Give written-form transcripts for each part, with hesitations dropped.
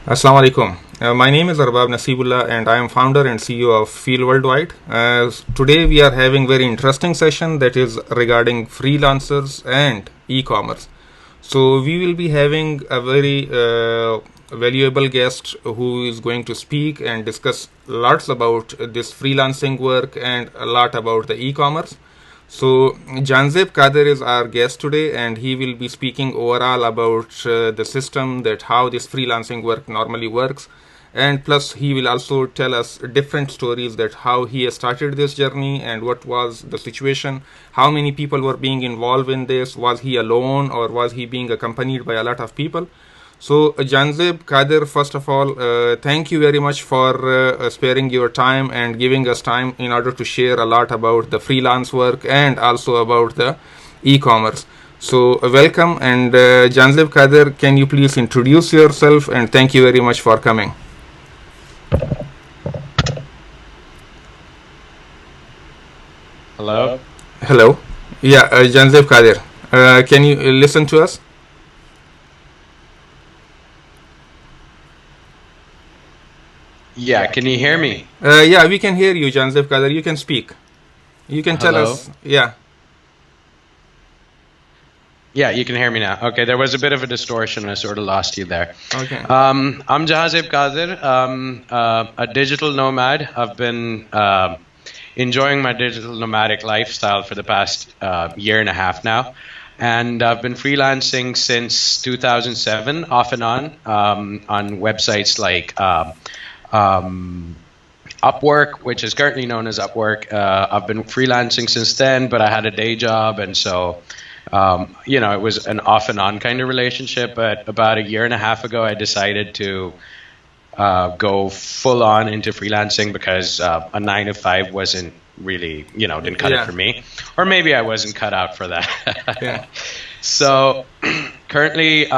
Assalamu alaikum. My name is Arbab Nasibullah and I am founder and CEO of Feel Worldwide. Today we are having very interesting session that is regarding freelancers and e-commerce. So we will be having a very valuable guest who is going to speak and discuss lots about this freelancing work and a lot about the e-commerce. So Janzeb Kader is our guest today, and he will be speaking overall about the system, that how this freelancing work normally works, and plus he will also tell us different stories that how he has started this journey and what was the situation, how many people were being involved in this, was he alone or was he being accompanied by a lot of people. So, Janzeb Kader, first of all, thank you very much for sparing your time and giving us time in order to share a lot about the freelance work and also about the e-commerce. So, welcome, and Janzeb Kader, can you please introduce yourself, and thank you very much for coming. Hello? Hello. Yeah, Janzeb Kader, can you listen to us? Yeah, can you hear me? Yeah, we can hear you, Janzeb Kader. You can speak. You can tell Hello? us. Yeah. Yeah, you can hear me now. Okay, there was a bit of a distortion. I sort of lost you there. Okay. I'm Jahazib Qadir, a digital nomad. I've been enjoying my digital nomadic lifestyle for the past year and a half now. And I've been freelancing since 2007, off and on websites like Upwork, which is currently known as Upwork. I've been freelancing since then, but I had a day job, and so it was an off and on kind of relationship. But about a year and a half ago, I decided to go full on into freelancing because a 9 to 5 wasn't really, didn't cut it for me, or maybe I wasn't cut out for that. Yeah. So currently,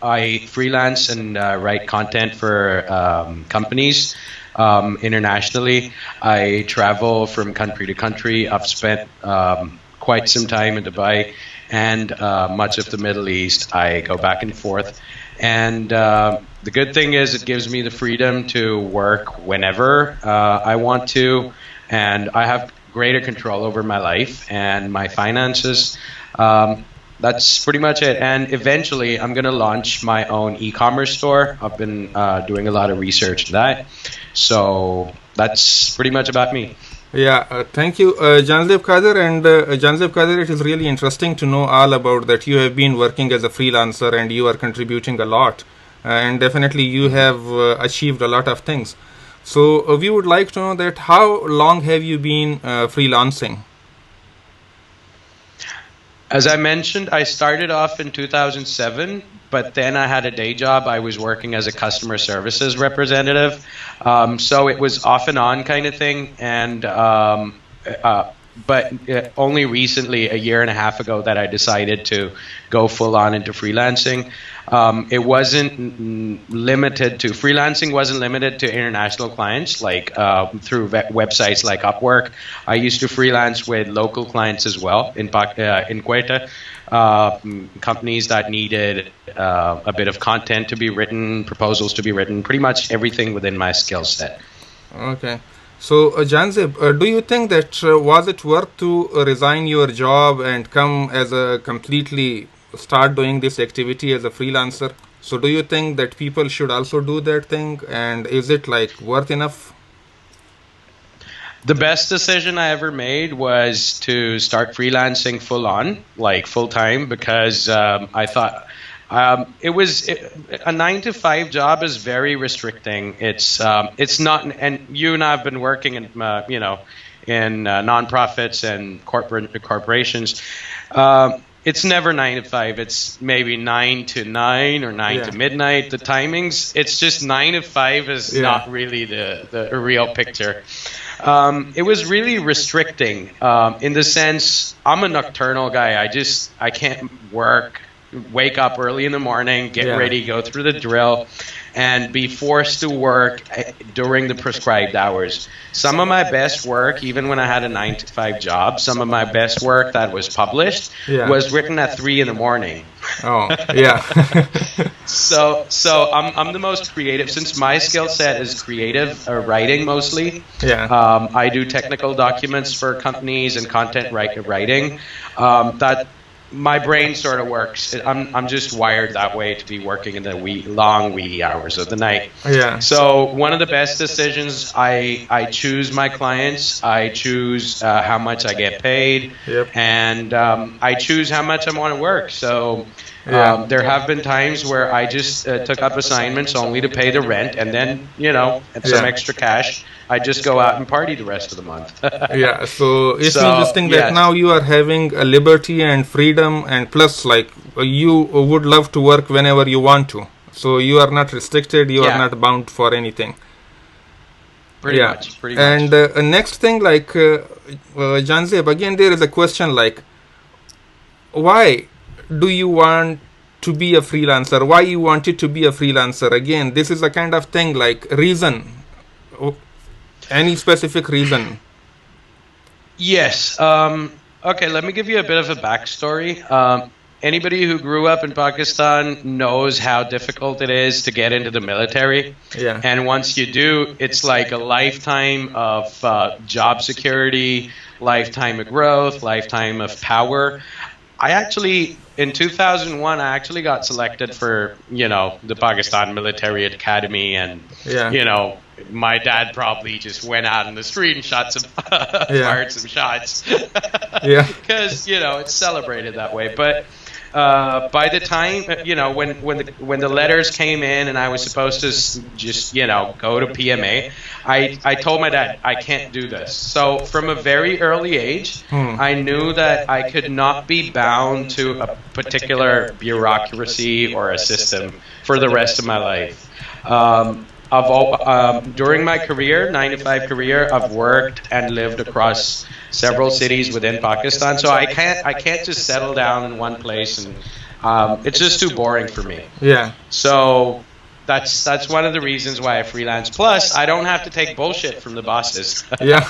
I freelance and write content for companies internationally. I travel from country to country. I've spent quite some time in Dubai and much of the Middle East. I go back and forth. And the good thing is it gives me the freedom to work whenever I want to. And I have greater control over my life and my finances. That's pretty much it. And eventually, I'm going to launch my own e-commerce store. I've been doing a lot of research on that. So that's pretty much about me. Yeah, thank you, Janzeb Kader. And Janzeb Kader, it is really interesting to know all about that. You have been working as a freelancer and you are contributing a lot. And definitely you have achieved a lot of things. So we would like to know that how long have you been freelancing? As I mentioned, I started off in 2007, but then I had a day job. I was working as a customer services representative. So it was off and on kind of thing. And but only recently, a year and a half ago, that I decided to go full on into freelancing. Freelancing wasn't limited to international clients, like through websites like Upwork. I used to freelance with local clients as well in Quetta, companies that needed a bit of content to be written, proposals to be written, pretty much everything within my skill set. Okay. So, Janzeb, do you think that was it worth to resign your job and come as a completely start doing this activity as a freelancer? So, do you think that people should also do that thing, and is it like worth enough? The best decision I ever made was to start freelancing full on, like full time, because I thought a 9 to 5 job is very restricting. It's not, and you and I have been working in in nonprofits and corporations. It's never 9 to 5. It's maybe 9 to 9 or 9 to midnight. The timings, it's just 9 to 5 is not really the real picture. It was really restricting in the sense I'm a nocturnal guy. I can't wake up early in the morning, get ready, go through the drill, and be forced to work during the prescribed hours. Some of my best work, even when I had a 9 to 5 job, some of my best work that was published was written at 3 in the morning. Oh, yeah. So I'm the most creative since my skill set is creative writing mostly. Yeah. I do technical documents for companies and content writing. That my brain sort of works. I'm just wired that way to be working in the long wee hours of the night. Yeah. So one of the best decisions, I choose my clients, I choose how much I get paid, Yep. and I choose how much I want to work. So Yeah. there have been times where I just took up assignments only to pay the rent, and then and some Yeah. extra cash, I just go out and party the rest of the month. Yeah, so it means this So thing that yes, now you are having a liberty and freedom, and plus, like, you would love to work whenever you want to. So you are not restricted, you are yeah, not bound for anything. pretty Yeah. much, pretty much. And next thing, like, Janzeb, again, there is a question like, why do you want to be a freelancer? Why you wanted to be a freelancer? Again, this is a kind of thing like reason. Oh, any specific reason? Yes. Okay, let me give you a bit of a backstory. Anybody who grew up in Pakistan knows how difficult it is to get into the military. Yeah. And once you do, it's like a lifetime of job security, lifetime of growth, lifetime of power. I actually, in 2001, I actually got selected for, the Pakistan Military Academy, and, Yeah. my dad probably just went out in the street and shot some, Yeah. fired some shots. Yeah. Because, it's celebrated that way. But by the time, when the letters came in and I was supposed to just, go to PMA, I told my dad, I can't do this. So from a very early age, I knew that I could not be bound to a particular bureaucracy or a system for the rest of my life. During my career, 9 to 5 career, I've worked and lived across several cities within Pakistan. So I can't just settle down in one place, and it's just too boring for me. Yeah. So that's one of the reasons why I freelance. Plus, I don't have to take bullshit from the bosses. Yeah.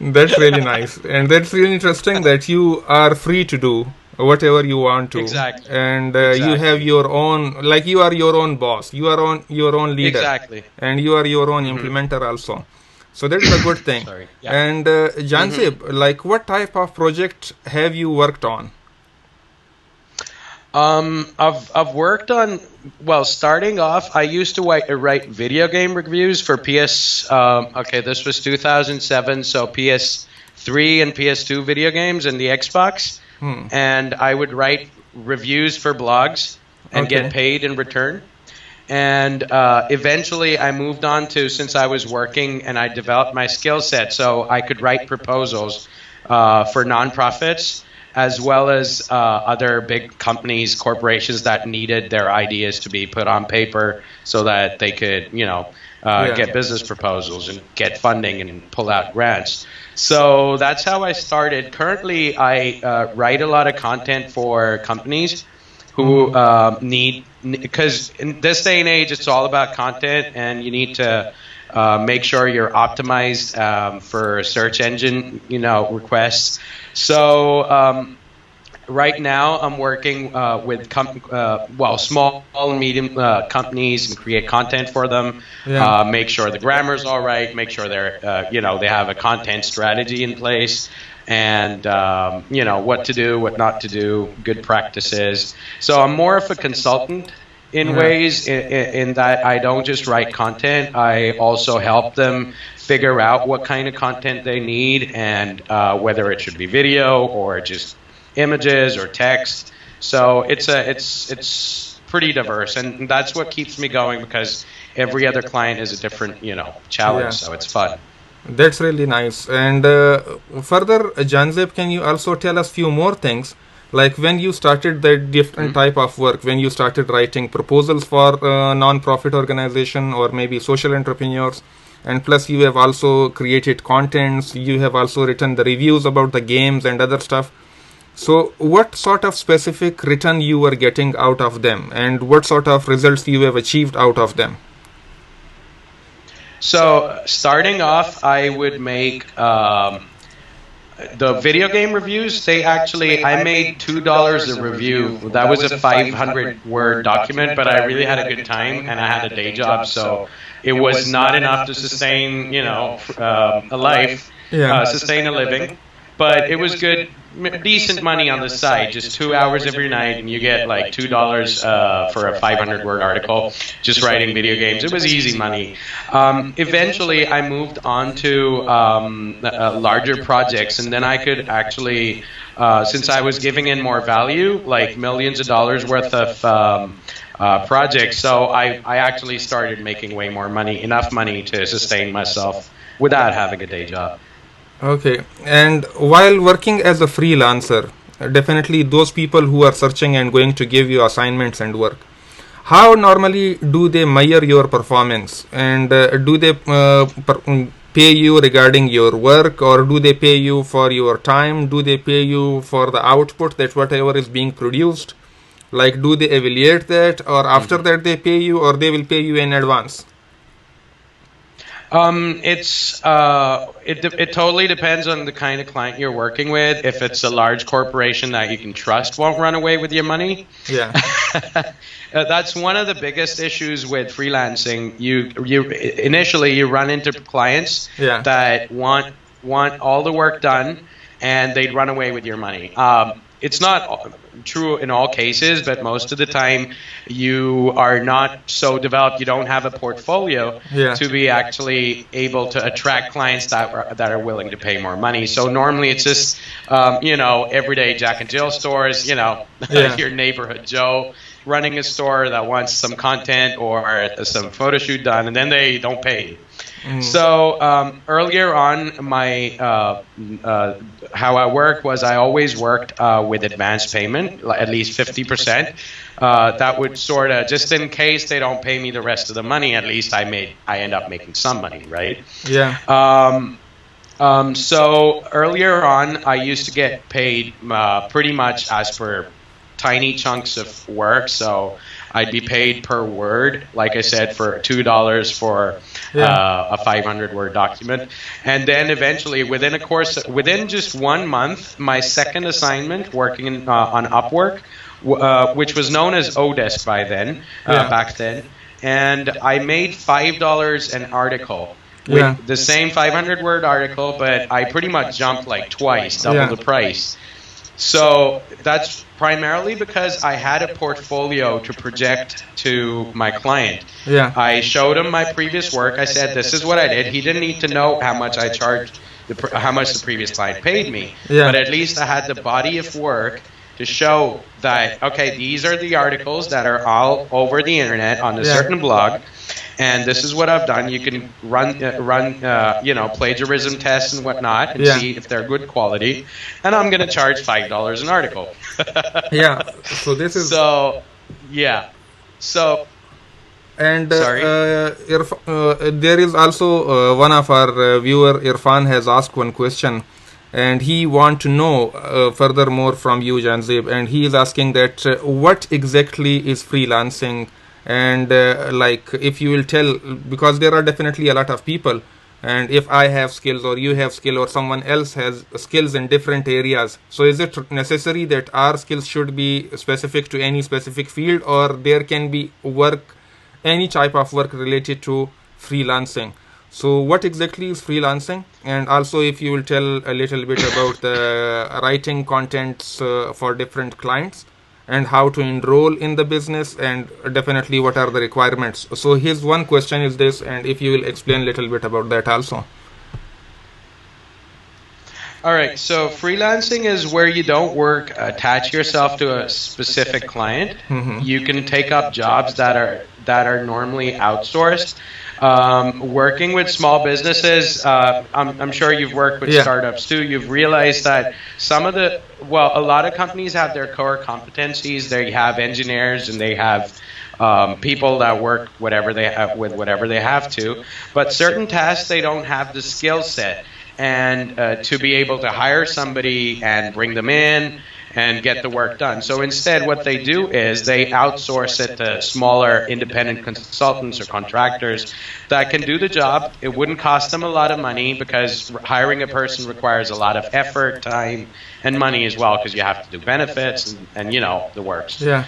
That's really nice, and that's really interesting that you are free to do whatever you want to. Exactly. And Exactly. you have your own, like, you are your own boss, you are on your own leader. Exactly. And you are your own implementer also. So that is a good thing. Sorry. Yeah. And Janzib, like, what type of project have you worked on? I've worked on, well, starting off, I used to write video game reviews for PS. Okay, this was 2007, so PS3 and PS2 video games and the Xbox. And I would write reviews for blogs and Okay. get paid in return. And eventually I moved on to, since I was working and I developed my skill set, so I could write proposals for nonprofits as well as other big companies, corporations that needed their ideas to be put on paper so that they could, get business proposals and get funding and pull out grants. So that's how I started. Currently, I write a lot of content for companies who need, because in this day and age, it's all about content, and you need to make sure you're optimized for search engine, requests. So right now, I'm working with small and medium companies and create content for them. Yeah. Make sure the grammar's all right. Make sure they're, they have a content strategy in place, and what to do, what not to do, good practices. So I'm more of a consultant in ways, in that I don't just write content. I also help them figure out what kind of content they need, and whether it should be video or just images or text. So it's pretty diverse, and that's what keeps me going, because every other client is a different challenge. Yeah. So it's fun. That's really nice. And further, Janzib, can you also tell us few more things? Like, when you started that different type of work, when you started writing proposals for non-profit organization or maybe social entrepreneurs, and plus you have also created contents, you have also written the reviews about the games and other stuff. So what sort of specific return you were getting out of them, and what sort of results you have achieved out of them? So starting off, I would make the video game reviews, they actually, I made $2 a review. That was a 500 word document, but I really had a good time and I had a day job, so it was not enough to sustain, a life, Yeah. sustain a living. But it was good, decent money on the side. Just 2 hours every night, and you get like $2 for a 500-word article. Just writing video games. It was easy money. Eventually, I moved on to larger projects, and then I could actually, since I was giving in more value, like millions of dollars worth of projects. So I actually started making way more money, enough money to sustain myself without having a day job. Okay. And while working as a freelancer, definitely those people who are searching and going to give you assignments and work, how normally do they measure your performance? And do they pay you regarding your work, or do they pay you for your time? Do they pay you for the output, that whatever is being produced? Like, do they evaluate that, or after that they pay you, or they will pay you in advance? It totally depends on the kind of client you're working with. If it's a large corporation that you can trust won't run away with your money. Yeah. That's one of the biggest issues with freelancing. You initially you run into clients that want all the work done, and they'd run away with your money. It's not true in all cases, but most of the time you are not so developed, you don't have a portfolio to be actually able to attract clients that are willing to pay more money. So normally it's just, everyday Jack and Jill stores, your neighborhood Joe running a store that wants some content or some photo shoot done, and then they don't pay. So earlier on, my how I worked was I always worked with advance payment, at least 50%. That would sort of, just in case they don't pay me the rest of the money, at least I end up making some money, right? Yeah. So earlier on, I used to get paid pretty much as per tiny chunks of work. So I'd be paid per word, like I said, for $2 for a 500-word document. And then eventually, within just 1 month, my second assignment working on Upwork, which was known as Odesk back then, and I made $5 an article. With the same 500-word article, but I pretty much jumped like twice, double the price. So that's primarily because I had a portfolio to project to my client. I showed him my previous work. I said, this is what I did. He didn't need to know how much I charged, how much the previous client paid me. But at least I had the body of work to show that, okay, these are the articles that are all over the internet on a certain blog. And this is what I've done. You can run plagiarism tests and whatnot and see if they're good quality. And I'm going to charge $5 an article. So this is... And there is also one of our viewer, Irfan, has asked one question, and he want to know furthermore from you, Janzeb, and he is asking that what exactly is freelancing, and if you will tell, because there are definitely a lot of people, and if I have skills or you have skill or someone else has skills in different areas, so is it necessary that our skills should be specific to any specific field, or there can be any type of work related to freelancing? So what exactly is freelancing? And also if you will tell a little bit about the writing contents for different clients and how to enroll in the business, and definitely what are the requirements. So his one question is this, and if you will explain a little bit about that also. All right, so freelancing is where you don't attach yourself to a specific client. You can take up jobs that are normally outsourced. Working with small businesses, I'm sure you've worked with startups too. You've realized that a lot of companies have their core competencies. They have engineers and they have people that work with whatever they have to. But certain tasks, they don't have the skill set. And to be able to hire somebody and bring them in and get the work done. So instead, what they do is they outsource it to smaller independent consultants or contractors that can do the job. It wouldn't cost them a lot of money because hiring a person requires a lot of effort, time, and money as well, because you have to do benefits and the works. Yeah.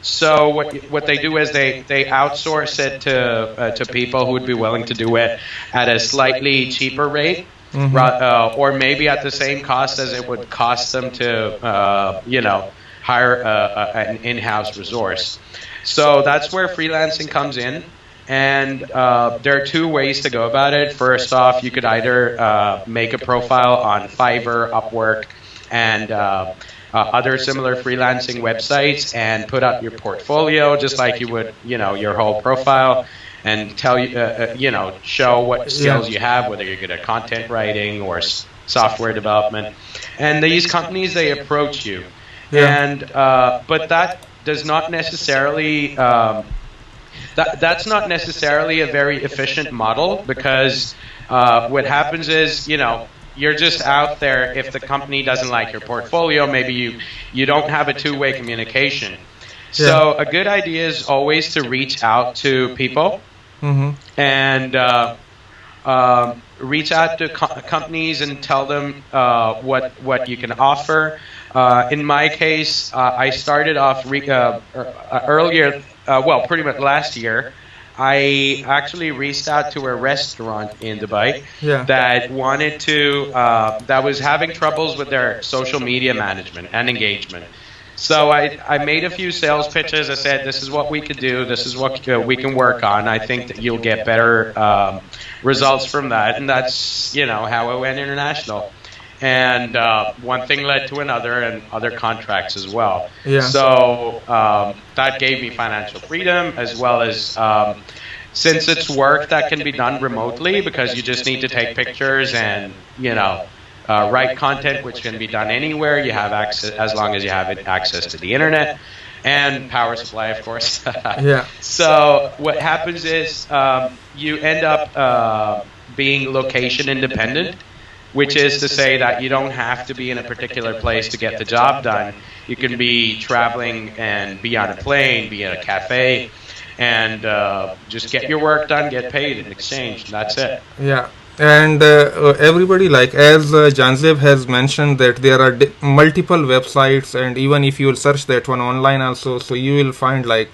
So what they do is they outsource it to people who would be willing to do it at a slightly cheaper rate. Mm-hmm. Or maybe at the same cost as it would cost them to, hire an in-house resource. So that's where freelancing comes in. And there are two ways to go about it. First off, you could either make a profile on Fiverr, Upwork, and other similar freelancing websites and put up your portfolio just like you would, your whole profile, and tell you, show what skills you have, whether you're good at content writing or software development. And these companies, they approach you, and but that does not necessarily that's not necessarily a very efficient model, because what happens is, you're just out there. If the company doesn't like your portfolio, maybe you don't have a two-way communication. So a good idea is always to reach out to people. Mm-hmm. And reach out to companies and tell them what you can offer. In my case, I started off earlier, pretty much last year. I actually reached out to a restaurant in Dubai that wanted to, that was having troubles with their social media management and engagement. So I made a few sales pitches. I said, this is what we could do. This is what we can work on. I think that you'll get better results from that. And that's, how I went international. And one thing led to another, and other contracts as well. Yeah. So that gave me financial freedom, as well as since it's work that can be done remotely, because you just need to take pictures and, write content, which can be done anywhere. You have access, as long as you have access to the internet and power supply, of course. So what happens is you end up being location independent, which is to say that you don't have to be in a particular place to get the job done. You can be traveling and be on a plane, be at a cafe, and just get your work done, get paid in exchange. That's it. Yeah. And everybody, like as Janzev has mentioned, that there are multiple websites, and even if you will search that one online also, so you will find like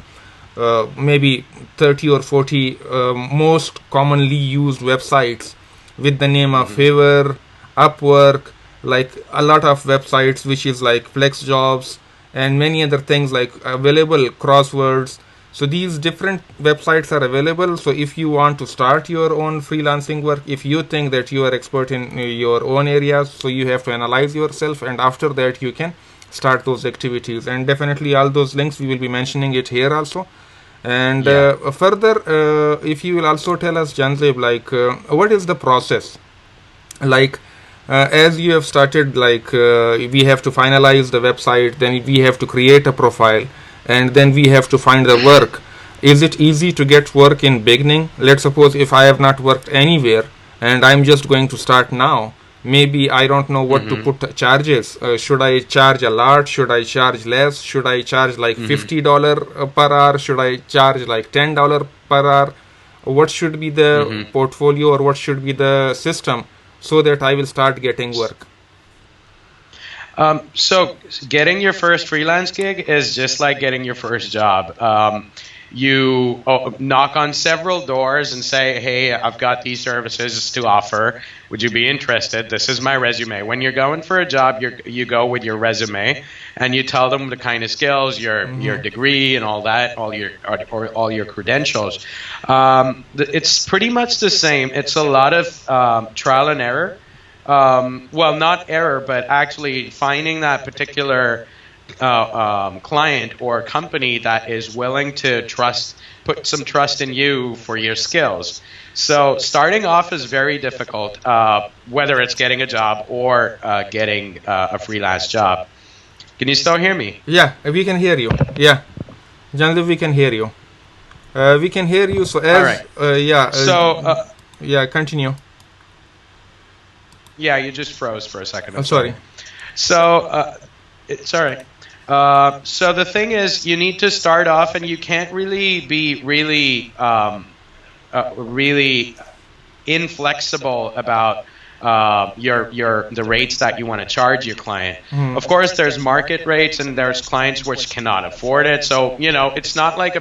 maybe 30 or 40 most commonly used websites with the name of Fiverr, Upwork, like a lot of websites which is like Flex Jobs and many other things like available, Crosswords. So these different websites are available. So if you want to start your own freelancing work, if you think that you are expert in your own areas, so you have to analyze yourself, and after that you can start those activities. And definitely all those links we will be mentioning it here also. And further, if you will also tell us, Janzev, like what is the process? Like as you have started, like we have to finalize the website, then we have to create a profile, and then we have to find the work. Is it easy to get work in beginning? Let's suppose if I have not worked anywhere and I'm just going to start now, maybe I don't know what to put charges. Should I charge a lot? Should I charge less? Should I charge like $50 per hour? Should I charge like $10 per hour? What should be the portfolio, or what should be the system, so that I will start getting work? So getting your first freelance gig is just like getting your first job. You knock on several doors and say, hey, I've got these services to offer. Would you be interested? This is my resume. When you're going for a job, you go with your resume and you tell them the kind of skills, your degree and all that, all your credentials. It's pretty much the same. It's a lot of trial and error. Well, not error, but actually finding that particular client or company that is willing to put some trust in you for your skills. So starting off is very difficult, whether it's getting a job or getting a freelance job. Can you still hear me? Yeah, we can hear you. Yeah, Janzev, we can hear you. We can hear you. So as continue. Yeah, you just froze for a second. I'm sorry. So It's all right. So the thing is, you need to start off, and you can't really be really inflexible about your the rates that you want to charge your client. Of course, there's market rates, and there's clients which cannot afford it. So it's not like a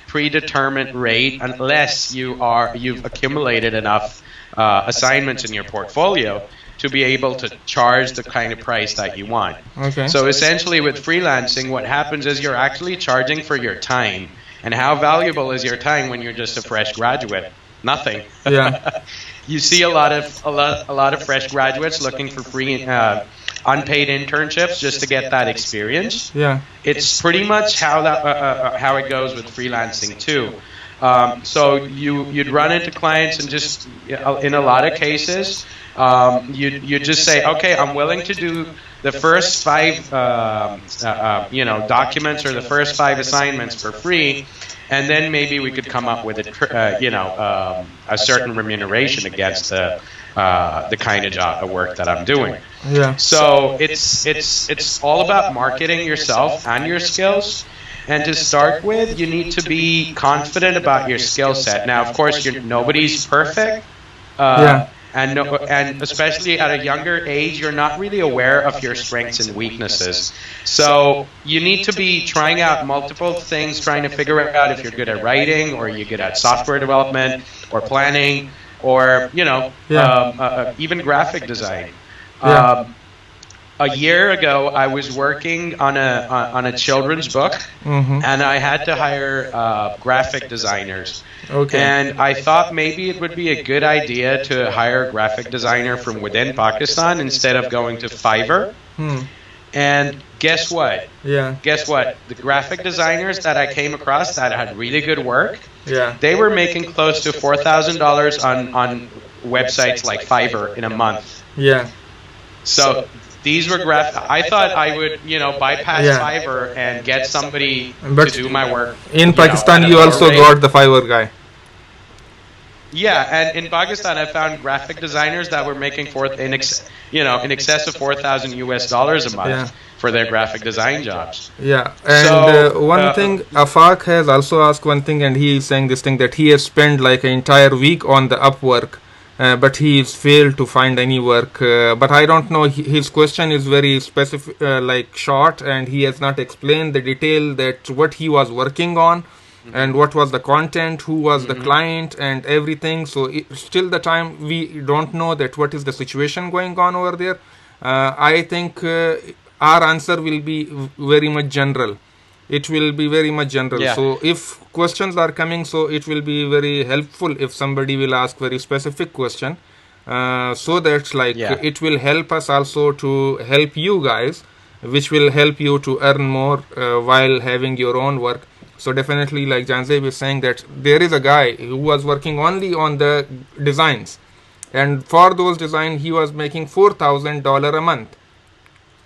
predetermined rate unless you've accumulated enough assignments in your portfolio to be able to charge the kind of price that you want. Okay. So essentially with freelancing, what happens is you're actually charging for your time. And how valuable is your time when you're just a fresh graduate? Nothing. Yeah. You see a lot of fresh graduates looking for free unpaid internships just to get that experience. Yeah. It's pretty much how it goes with freelancing too. So you'd run into clients and just in a lot of cases you'd just say, okay, I'm willing to do the first 5 documents or the first 5 assignments for free, and then maybe we could come up with a certain remuneration against the kind of work that I'm doing. Yeah. So it's all about marketing yourself and your skills. And to start with, you need to be confident about your skill set. Now, of course, nobody's perfect. And especially at a younger age, you're not really aware of your strengths and weaknesses. So you need to be trying out multiple things, trying to figure out if you're good at writing, or you're good at software development, or planning, or even graphic design. A year ago, I was working on a children's book, and I had to hire graphic designers. Okay. And I thought maybe it would be a good idea to hire a graphic designer from within Pakistan instead of going to Fiverr. And guess what? Yeah. Guess what? The graphic designers that I came across that had really good work, they were making close to $4,000 on websites like Fiverr in a month. Yeah. So these were I thought I would, bypass Fiverr and get somebody to do my work. In Pakistan, you also got the Fiverr guy. Yeah, and in Pakistan, I found graphic designers that were making in excess of $4,000 a month for their graphic design jobs. Yeah, and one thing, Afaq has also asked one thing, and he is saying this thing that he has spent like an entire week on the Upwork. But he's failed to find any work. But I don't know. His question is very specific, like short, and he has not explained the detail that what he was working on, and what was the content, who was the client, and everything. So still the time we don't know that what is the situation going on over there. I think our answer will be very much general. It will be very much general. Yeah. So if questions are coming, so it will be very helpful if somebody will ask very specific question, so that it will help us also to help you guys, which will help you to earn more while having your own work. So definitely, like Janzeb is saying, that there is a guy who was working only on the designs, and for those designs he was making $4,000 a month.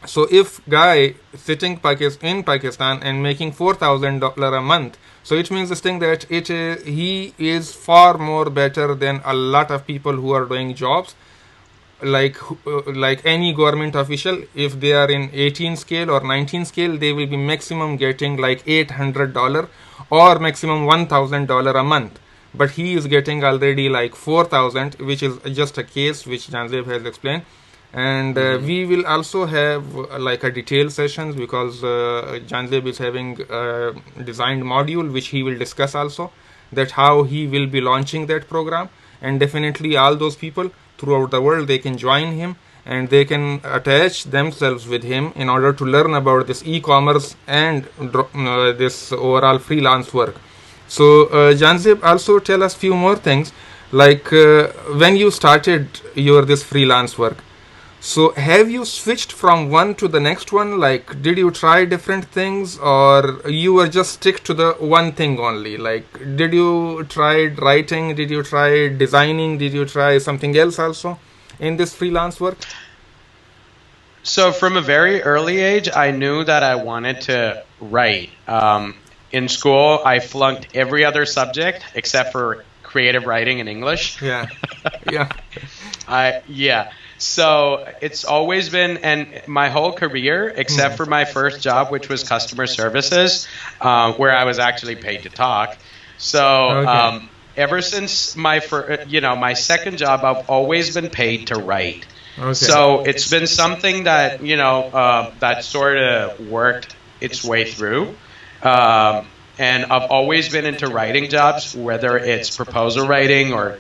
So if guy sitting in Pakistan and making $4,000 a month, so it means this thing that he is far more better than a lot of people who are doing jobs like any government official. If they are in 18 scale or 19 scale, they will be maximum getting like $800 or maximum $1,000 a month. But he is getting already like 4,000, which is just a case which Janzeb has explained. And we will also have like a detailed sessions, because Janzeb is having a designed module which he will discuss also, that how he will be launching that program. And definitely all those people throughout the world, they can join him and they can attach themselves with him in order to learn about this e-commerce and this overall freelance work. So Janzeb, also tell us few more things, like when you started this freelance work. So have you switched from one to the next one? Like, did you try different things, or you were just stick to the one thing only? Like, did you try writing? Did you try designing? Did you try something else also in this freelance work? So from a very early age, I knew that I wanted to write. In school, I flunked every other subject except for creative writing and English. Yeah. So it's always been, and my whole career, except for my first job, which was customer services, where I was actually paid to talk. So ever since my second job, I've always been paid to write. Okay. So it's been something that that sort of worked its way through. And I've always been into writing jobs, whether it's proposal writing or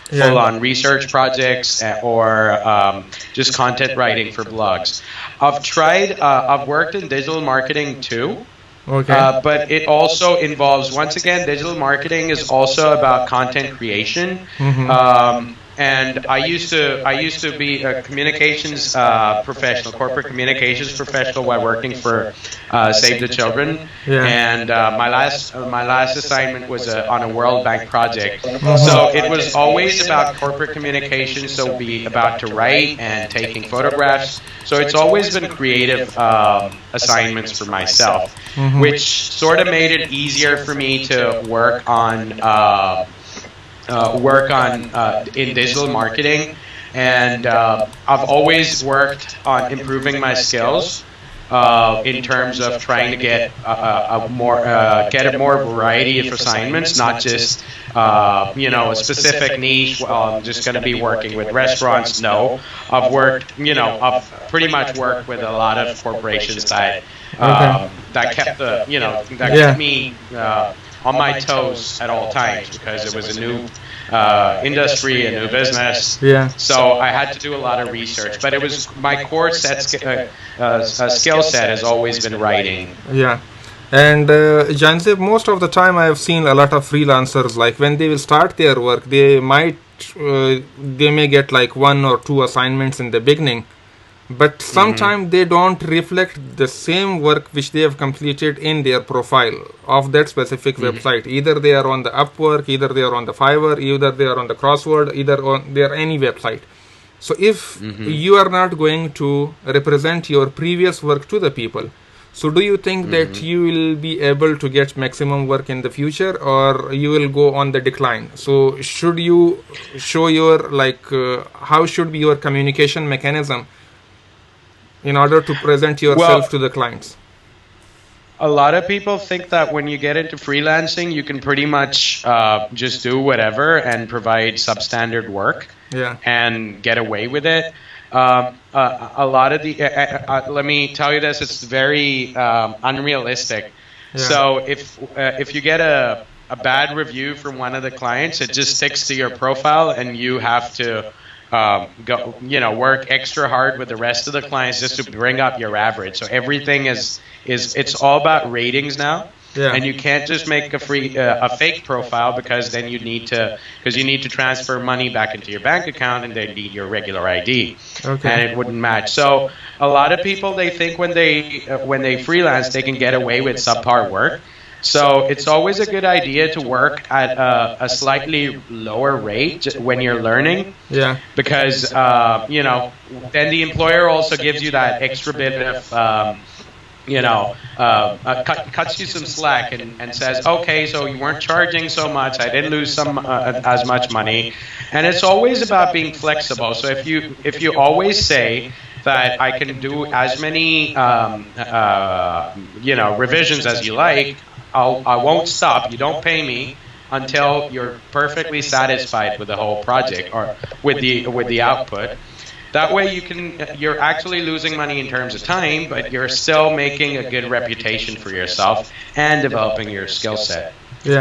full-on research projects or just content writing for blogs. I've worked in digital marketing too. Okay. But it also involves, once again, digital marketing is also about content creation. And I used to be a communications professional, corporate communications professional, while working for Save the Children. Yeah. And my last assignment was on a World Bank project. So it was always about corporate communications, so be about to write and taking photographs. So it's always been creative assignments for myself, which sort of made it easier for me to work on in digital marketing, and I've always worked on improving my skills in terms of trying to get a more variety of assignments, not just a specific niche. Well, I'm just going to be working with restaurants. No, I've pretty much worked with a lot of corporations that kept kept me on my toes at all times, because it was a new industry, a new business. Yeah. So I had to do a lot of research, but it was my core skill set has always been writing. Yeah. And Janzib, most of the time I have seen a lot of freelancers, like when they will start their work, they may get like 1 or 2 assignments in the beginning, but sometimes they don't reflect the same work which they have completed in their profile of that specific website. Either they are on the Upwork, either they are on the Fiverr, either they are on the Crossword, either on they are any website. So if you are not going to represent your previous work to the people, so do you think that you will be able to get maximum work in the future, or you will go on the decline? So should you show your how should be your communication mechanism in order to present yourself to the clients? A lot of people think that when you get into freelancing, you can pretty much just do whatever and provide substandard work and get away with it. A lot of the let me tell you this, it's very unrealistic. So if you get a bad review from one of the clients, it just sticks to your profile, and you have to work extra hard with the rest of the clients just to bring up your average. So everything it's all about ratings now. And you can't just make a fake profile, because then you need to transfer money back into your bank account, and they need your regular ID, and it wouldn't match. So a lot of people, they think when they freelance, they can get away with subpar work. So it's always a good idea to work at a slightly lower rate when you're learning, because then the employer also gives you that extra bit of cuts you some slack and says, okay, so you weren't charging so much, I didn't lose as much money. And it's always about being flexible. So if you always say that I can do as many revisions as you like, I won't stop. You don't pay me until you're perfectly satisfied with the whole project or with the output. That way you're actually losing money in terms of time, but you're still making a good reputation for yourself and developing your skill set.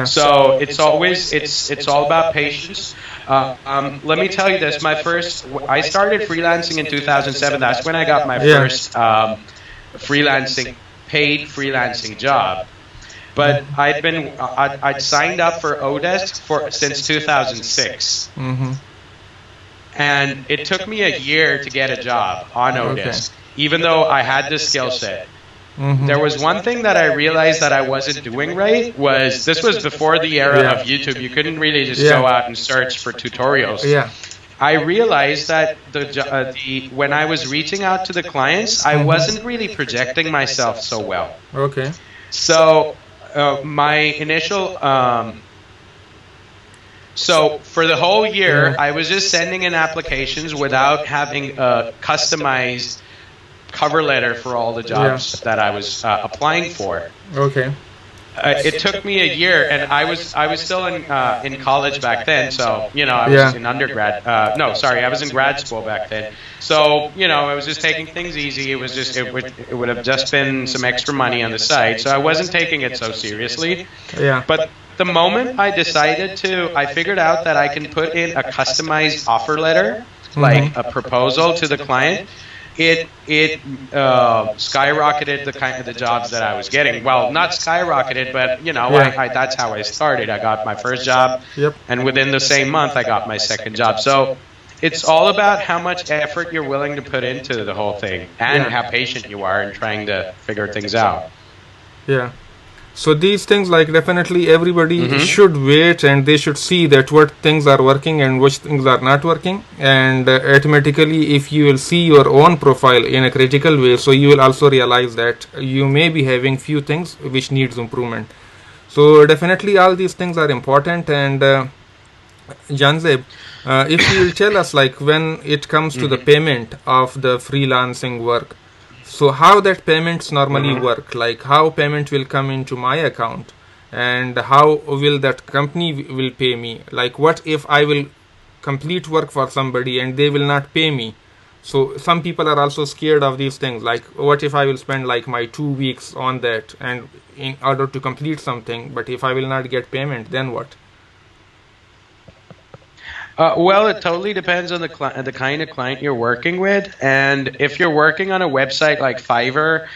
So it's all about patience. Let me tell you this, I started freelancing in 2007. That's when I got my first paid freelancing job. But I'd signed up for Odesk since 2006. And it took me a year to get a job on Odesk, even though I had the skill set. There was one thing that I realized that I wasn't doing right. This was before the era of YouTube. You couldn't really just go out and search for tutorials. I realized that when I was reaching out to the clients, I wasn't really projecting myself so well. So my initial So for the whole year, Yeah. I was just sending in applications without having a customized cover letter for all the jobs that I was applying for. Okay. It took me a year, and I was still in college back then. So I Yeah. was in undergrad. No, sorry, I was in grad school back then. So I was just taking things easy. It was just it would have just been some extra money on the side. So I wasn't taking it so seriously. Yeah. But the moment I figured out that I can put in a customized offer letter, like a proposal to the client. It skyrocketed the jobs that I was getting. Well, not skyrocketed, but that's how I started. I got my first job, Yep. and within the same month, I got my second job. So it's all about how much effort you're willing to put into the whole thing, and how patient you are in trying to figure things out. Yeah. So these things, like, definitely everybody should wait, and they should see that what things are working and which things are not working, and automatically, if you will see your own profile in a critical way, so you will also realize that you may be having few things which needs improvement. So definitely all these things are important. And Janzeb, if you will tell us, like, when it comes to the payment of the freelancing work, so how that payments normally work, like how payment will come into my account, and how will that company will pay me, like what if I will complete work for somebody and they will not pay me. So some people are also scared of these things, like what if I will spend like my 2 weeks on that and in order to complete something, but if I will not get payment, then what? Well, it totally depends on the kind of client you're working with, and if you're working on a website like Fiverr,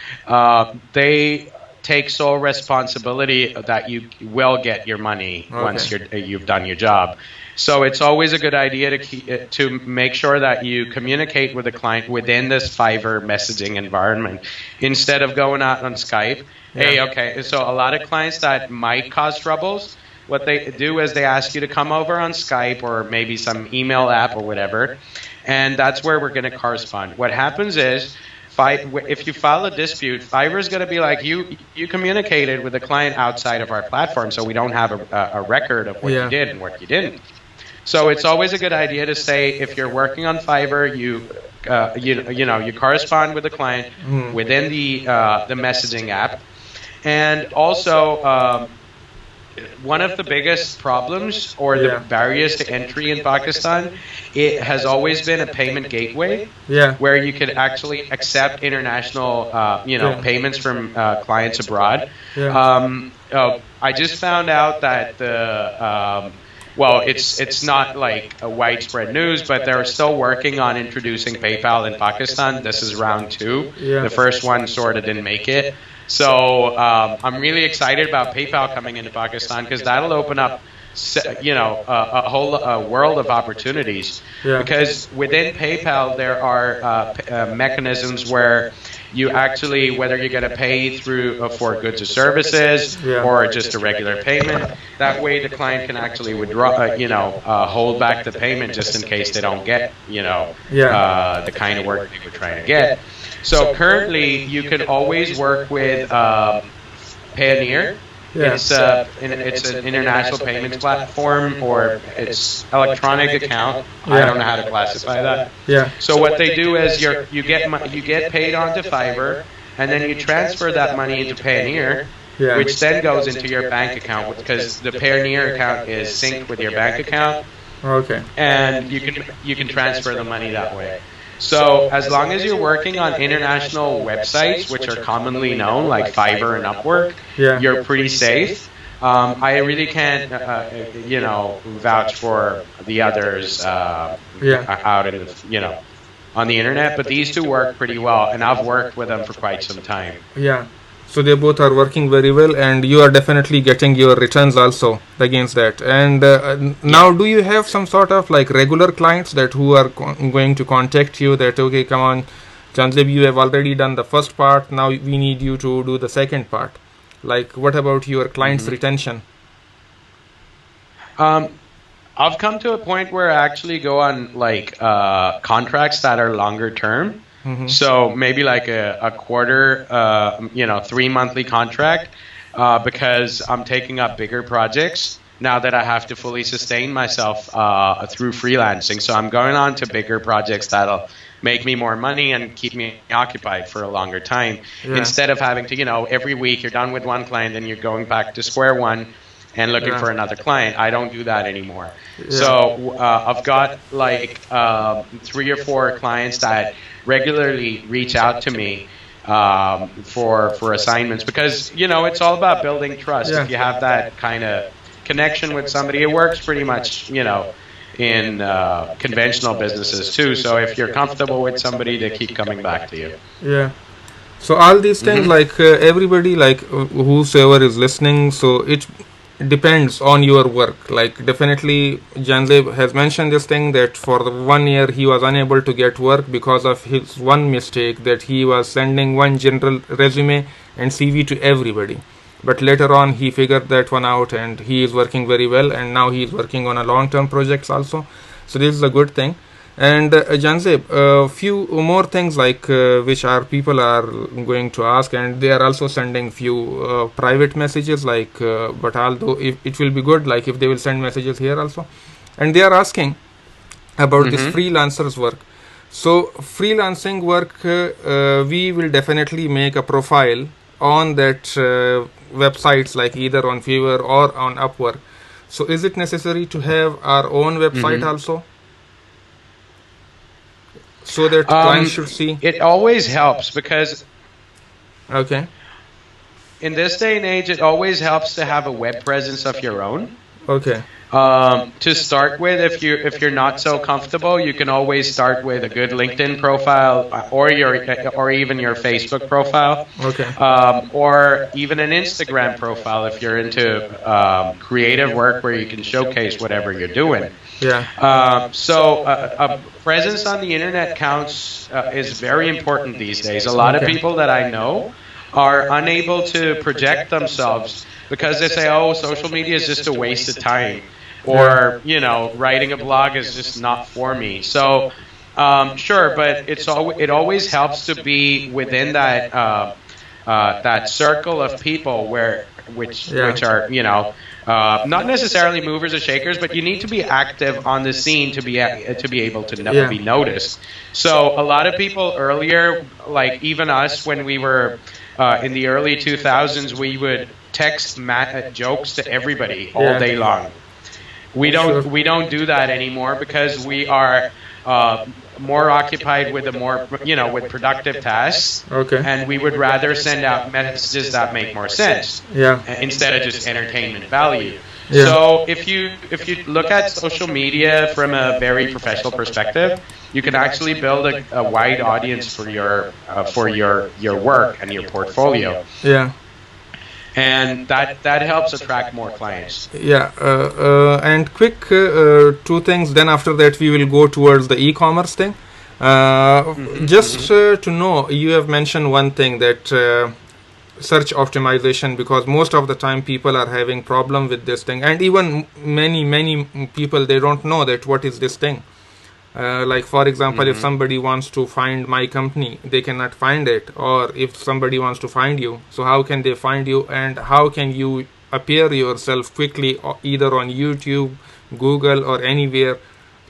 they take sole responsibility that you will get your money once you've done your job. So it's always a good idea to make sure that you communicate with the client within this Fiverr messaging environment instead of going out on Skype. Hey, okay. So a lot of clients that might cause troubles, what they do is they ask you to come over on Skype or maybe some email app or whatever, and that's where we're going to correspond. What happens is, if you file a dispute, Fiverr is going to be like, you communicated with the client outside of our platform, so we don't have a record of what you did and what you didn't. So it's always a good idea to say, if you're working on Fiverr, you correspond with the client within the messaging app, and also. One of the biggest problems or the barriers to entry in Pakistan, it has always been a payment gateway where you could actually accept international payments from clients abroad. I just found out that it's not like a widespread news, but they're still working on introducing PayPal in Pakistan. This is round 2. The first one sort of didn't make it. So I'm really excited about PayPal coming into Pakistan, because that'll open up, a whole world of opportunities. Because within PayPal there are mechanisms where you actually, whether you're going to pay through for goods or services or just a regular payment, that way the client can actually withdraw, hold back the payment just in case they don't get, the kind of work they were trying to get. So currently, you can always work with Payoneer. It's an international payments platform, or it's electronic account. I don't know how to classify that. So what they do is you get paid onto Fiverr, and then you transfer that money into Payoneer, which then goes into your bank account, because the Payoneer account is synced with your bank account. And you can transfer the money that way. So as long as you're working on international websites, which are commonly known, like Fiverr and Upwork, you're pretty safe. I really can't, vouch for the others out in the, on the internet, but these two work pretty well, and I've worked with them for quite some time. So they both are working very well, and you are definitely getting your returns also against that. And now, do you have some sort of like regular clients that who are going to contact you that, okay, come on, Janzeb, you have already done the first part, now we need you to do the second part. Like, what about your clients' retention? I've come to a point where I actually go on like contracts that are longer term. So maybe like a quarter, 3 monthly contract, because I'm taking up bigger projects. now that I have to fully sustain myself through freelancing. So I'm going on to bigger projects that'll make me more money and keep me occupied for a longer time, instead of having to, every week you're done with one client and you're going back to square one and looking for another client. I don't do that anymore. So I've got like 3 or 4 clients that regularly reach out to me for assignments, because it's all about building trust. If you have that kind of connection with somebody, it works pretty much in conventional businesses too. So if you're comfortable with somebody, they keep coming back to you. So all these things, like everybody, like whosoever is listening, so it depends on your work. Like definitely Jandeep has mentioned this thing that for the 1 year he was unable to get work because of his one mistake, that he was sending one general resume and CV to everybody. But later on he figured that one out and he is working very well, and now he is working on a long-term projects also. So this is a good thing. And Jandeep, a few more things like which our people are going to ask, and they are also sending few private messages, like but although it will be good like if they will send messages here also, and they are asking about this freelancers work. So freelancing work, we will definitely make a profile on that websites, like either on Fiverr or on Upwork. So is it necessary to have our own website also, so that clients should see? It always helps, because in this day and age, it always helps to have a web presence of your own. To start with, if you're not so comfortable, you can always start with a good LinkedIn profile, or even your Facebook profile, or even an Instagram profile if you're into creative work where you can showcase whatever you're doing. So a presence on the internet counts, is very important these days. A lot of people that I know are unable to project themselves because they say, oh, social media is just a waste of time, or writing a blog is just not for me. So sure, but it always helps to be within that that circle of people which are not necessarily movers or shakers, but you need to be active on the scene to be able to be noticed. So a lot of people earlier, like even us, when we were in the early 2000s, we would text jokes to everybody all day long. We don't do that anymore, because we are more occupied with with productive tasks, and we would rather send out messages that make more sense, instead of just entertainment value. So if you look at social media from a very professional perspective, you can actually build a wide audience for your work and your portfolio. And that helps attract more clients. And quick 2 things, then after that we will go towards the e-commerce thing. Just to know, you have mentioned one thing, that search optimization, because most of the time people are having problem with this thing, and even many people, they don't know that what is this thing. Like for example, if somebody wants to find my company, they cannot find it, or if somebody wants to find you, so how can they find you, and how can you appear yourself quickly either on YouTube, Google, or anywhere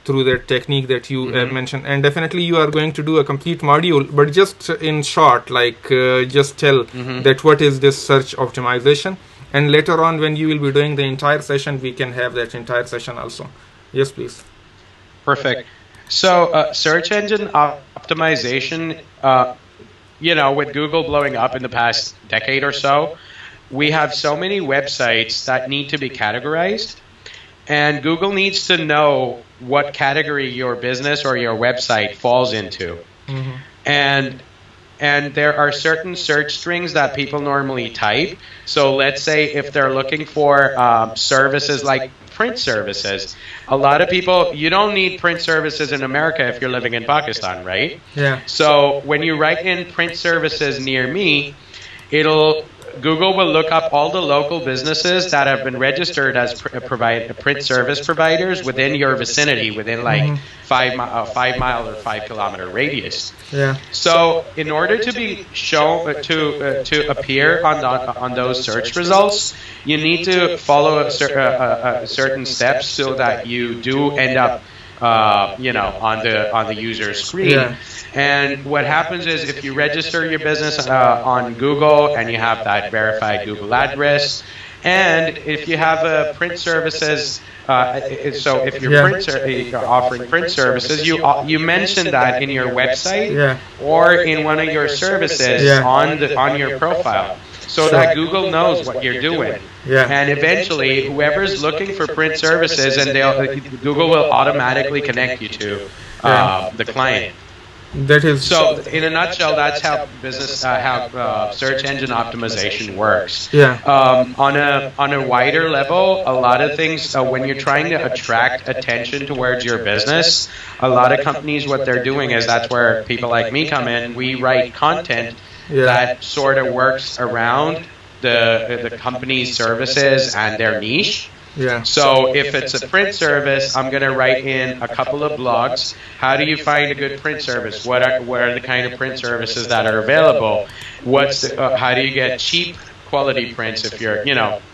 through that technique that you have mentioned. And definitely you are going to do a complete module, but just in short, like just tell that what is this search optimization, and later on when you will be doing the entire session, we can have that entire session also. Yes, please. Perfect. So search engine optimization, with Google blowing up in the past decade or so, we have so many websites that need to be categorized, and Google needs to know what category your business or your website falls into. And there are certain search strings that people normally type. So let's say if they're looking for services like print services, a lot of people, you don't need print services in America if you're living in Pakistan, right? So when you write in print services near me, it'll Google will look up all the local businesses that have been registered as print service providers within your vicinity, within like 5 mile or 5 kilometer radius. Yeah. So, in order to be shown to appear on those search results, you need to follow certain steps so that you do end up, on the user screen. Yeah. And what happens is, if you register your business on Google and you have that verified Google address, and if you have print services, so if you're offering print services, you mention that in your website or in one of your services on your profile, so that Google knows what you're doing. And eventually, whoever's looking for print services, and Google will automatically connect you to the client. That is so. In a nutshell, that's how search engine optimization works. Yeah. On a wider level, a lot of things when you're trying to attract attention towards your business, a lot of companies, what they're doing is, that's where people like me come in. We write content that sort of works around the company's services and their niche. Yeah. So if it's a print service, I'm going to write in a couple of blogs. How do you find a good print service? What are the kind of print services that are available? How do you get cheap quality prints, if you're,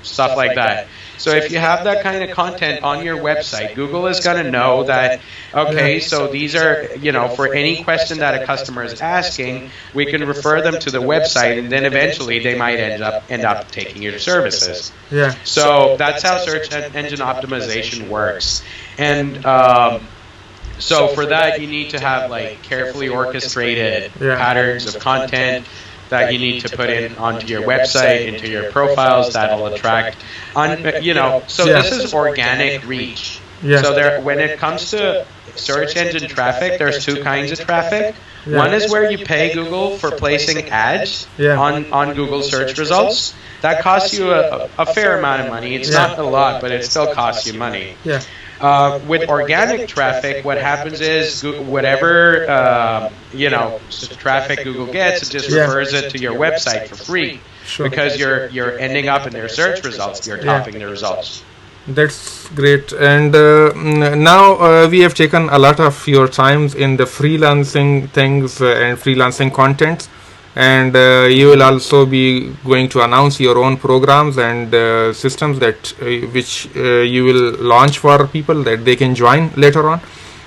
stuff like that. So if you have that kind of content on your website, Google is going to know that, okay, so these are, for any question that a customer is asking, we can refer them to the website, and then eventually they might end up taking your services. Yeah. So that's how search engine optimization works. And so for that, you need to have like carefully orchestrated patterns of content that you need to put in onto your website, into your profiles, that'll attract, so this is organic reach. Yeah. So when it comes to search engine traffic, there's two kinds of traffic. One is where you pay Google for placing ads on Google search results. That costs you a fair amount of money. It's not a lot, but it still costs you money. Yeah. With organic traffic, what happens is whatever traffic Google gets, it just refers it to your website for free, because you're ending up in their search results. You're topping the results. That's great. And now we have taken a lot of your times in the freelancing things and freelancing content. And you will also be going to announce your own programs and systems that which you will launch for people that they can join later on.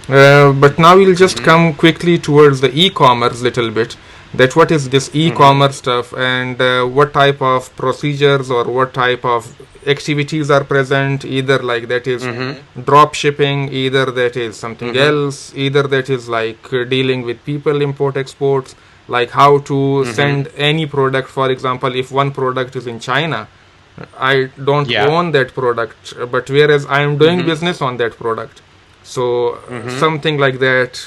But now we'll just come quickly towards the e-commerce little bit. That what is this e-commerce stuff, and what type of procedures or what type of activities are present, either like that is drop shipping, either that is something else, either that is like dealing with people, import, exports, like how to send any product. For example, if one product is in China, I don't own that product, but whereas I am doing business on that product. So something like that,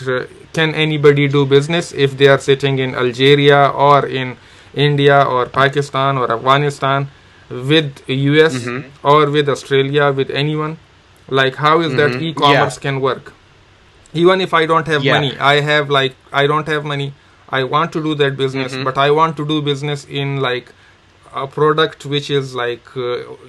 can anybody do business if they are sitting in Algeria or in India or Pakistan or Afghanistan with US or with Australia, with anyone? Like how is that e-commerce can work? Even if I don't have money, I don't have money, I want to do that business, but I want to do business in like a product which is like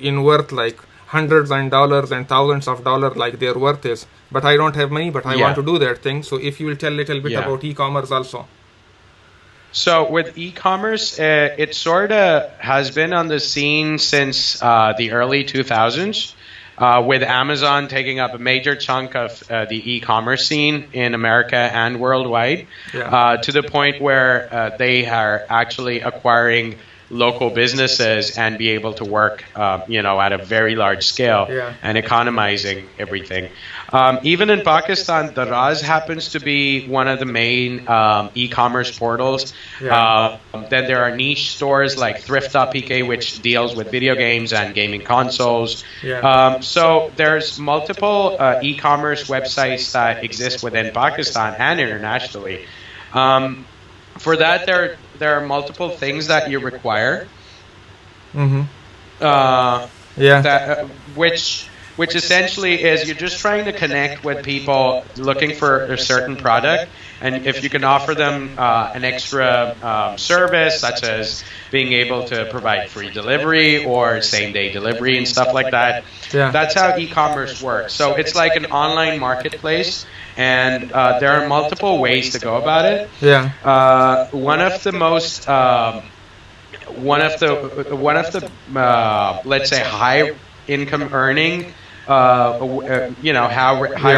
in worth like hundreds and dollars and thousands of dollars, like their worth is, but I don't have money, but I want to do that thing. So if you will tell a little bit about e-commerce also. So with e-commerce, it sort of has been on the scene since the early 2000s, with Amazon taking up a major chunk of the e-commerce scene in America and worldwide, to the point where they are actually acquiring local businesses and be able to work, at a very large scale and economizing everything. Even in Pakistan, Daraz happens to be one of the main e-commerce portals. Then there are niche stores like Thrift.pk, which deals with video games and gaming consoles. So there's multiple e-commerce websites that exist within Pakistan and internationally. For that, there are multiple things that you require, which which essentially is you're just trying to connect with people looking for a certain product, and if you can offer them an extra service, such as being able to provide free delivery or same-day delivery and stuff like that. Yeah. That's how e-commerce works. So it's like an online marketplace, and there are multiple ways to go about it. Yeah. One of the most let's say high income earning high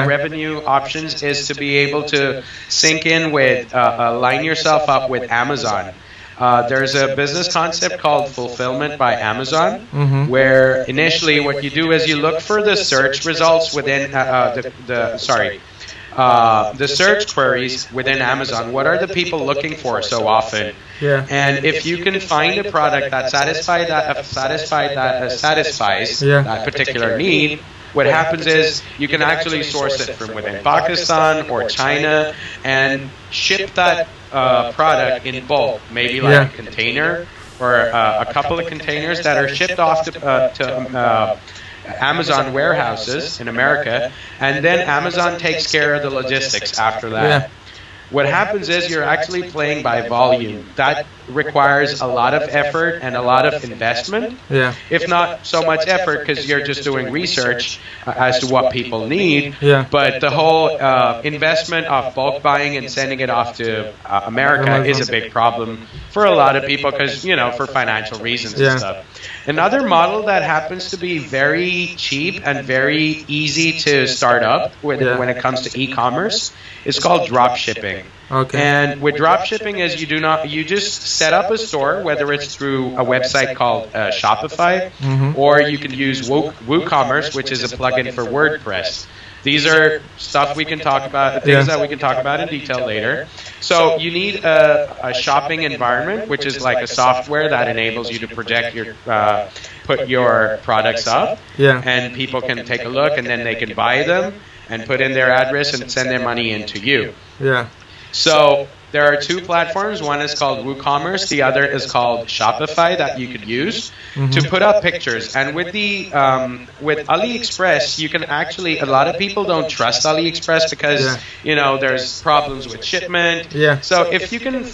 revenue options is to be able to sync in with line yourself up with Amazon. There's a business concept called fulfillment by Amazon, where initially what you do is you look for the search results within the search queries within Amazon. What are the people looking for so often? Yeah. And if you can find a product that satisfies that particular need, what happens is you can actually source it from within Pakistan or China and ship that product in bulk, maybe like a container or a couple of containers that are shipped off to Amazon warehouses in America, and then Amazon takes care of the logistics after that. Yeah. What happens is you're actually playing by volume. That requires a lot of effort and a lot of investment, if not so much effort because you're just doing research as to what people need. But the whole investment of bulk buying and sending it off to America is a big problem for a lot of people because, for financial reasons and stuff. Another model that happens to be very cheap and very easy to start up when it comes to e-commerce is called drop shipping. Okay. And with drop shipping is you just set up a store, whether it's through a website called Shopify, or you can use WooCommerce, which is a plugin for WordPress. These are stuff we can talk about, things that we can talk about in detail later. So you need a shopping environment, which is like a software that enables you to project put your products up, and people can take a look, and then they can buy them and put in their address and send their money into you. So there are two platforms. One is called WooCommerce. The other is called Shopify that you could use to put up pictures. And with with AliExpress, you can actually, a lot of people don't trust AliExpress because, there's problems with shipment. So if you can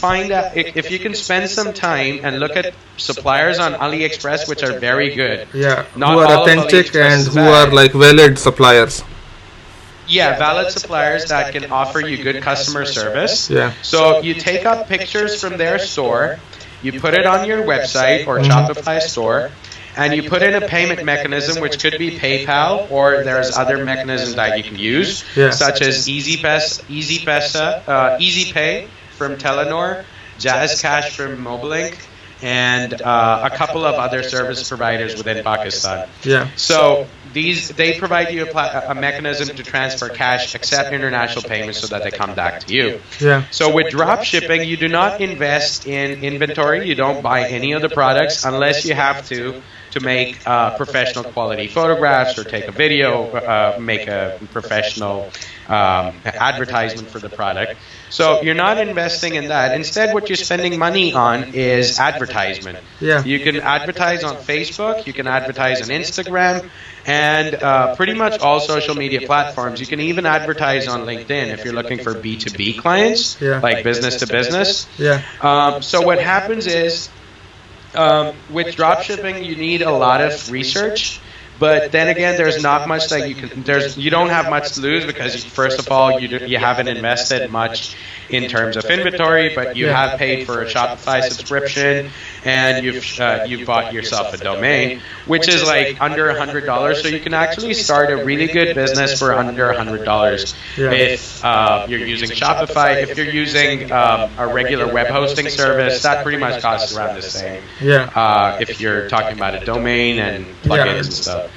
if you can spend some time and look at suppliers on AliExpress, which are very good. Not who are all of authentic AliExpress and is who bad. are like valid suppliers. Valid suppliers that can offer you good customer service. So you take up pictures from their store, you put it on your website or Shopify store, and you put in a payment mechanism, which could be PayPal, or there's other mechanisms that you can use, such as EasyPay from Telenor, Jazz Cash from Mobilink, and a couple of other service providers within Pakistan. So they provide you a mechanism to transfer cash, accept international payments so that they come back to you. So with drop shipping, you do not invest in inventory. You don't buy any of the products unless you have to make professional quality photographs or take a video, make a professional advertisement for the product. So you're not investing in that. Instead, what you're spending money on is advertisement. You can advertise on Facebook, you can advertise on Instagram, and pretty much all social media platforms. You can even advertise on LinkedIn if you're looking for B2B clients, like business to business. So what happens is, with dropshipping, you need a lot of research, but then again, there's not much that you don't have much to lose because first of all, you haven't invested much in terms of inventory, but you have paid for a Shopify subscription, and you've bought yourself a domain, which is like under $100. So you can actually start a really good business for under $100 if you're using Shopify. If you're using a regular web hosting service, that pretty much costs around the same. If you're talking about a domain and plugins and stuff.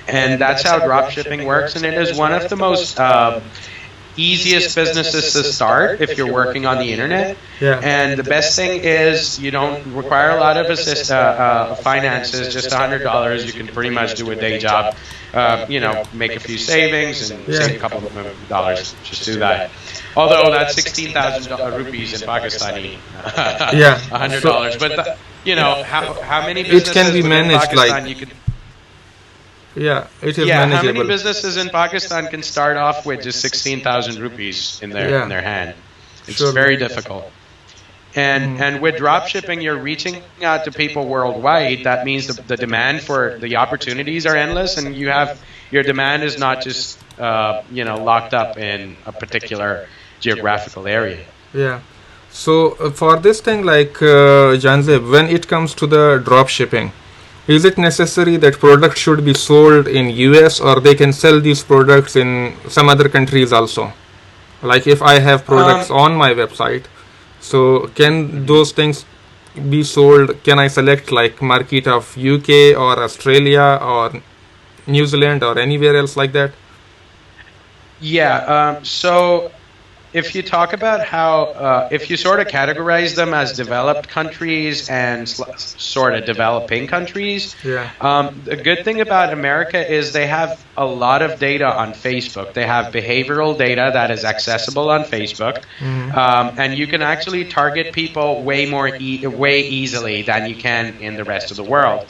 And that's how dropshipping works, and it is one of the most easiest businesses to start if you're working on the internet. And the best thing is you don't require a lot of finances, just $100. You can pretty much do a day job, make a few savings and save a couple of dollars. Just do that. Although that's 16,000 rupees in Pakistani, $100. But how many businesses it can be managed Pakistan like you could. Yeah, it is Yeah, how many manageable. businesses in Pakistan can start off with just 16,000 rupees in Yeah, their hand? It's surely. very difficult. And with drop shipping, you're reaching out to people worldwide. That means the demand for the opportunities are endless, and your demand is not just locked up in a particular geographical area. Yeah. So for this thing, like Janzeb, when it comes to the drop shipping, is it necessary that products should be sold in US, or they can sell these products in some other countries also? Like if I have products Um, on my website, so can mhm. those things be sold? Can I select like market of UK or Australia or New Zealand or anywhere else like that? Yeah. So if you talk about how, if you sort of categorize them as developed countries and sort of developing countries, Yeah. the good thing about America is they have a lot of data on Facebook. They have behavioral data that is accessible on Facebook, and you can actually target people way easily than you can in the rest of the world.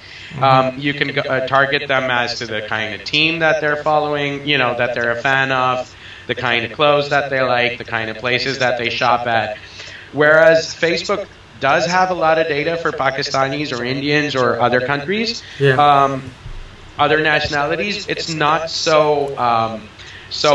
You can target them as to the kind of team that they're following, that they're a fan of, the kind of clothes that they like, the kind of places that they shop at. Whereas Facebook does have a lot of data for Pakistanis or Indians or other countries, Yeah. other nationalities. It's not so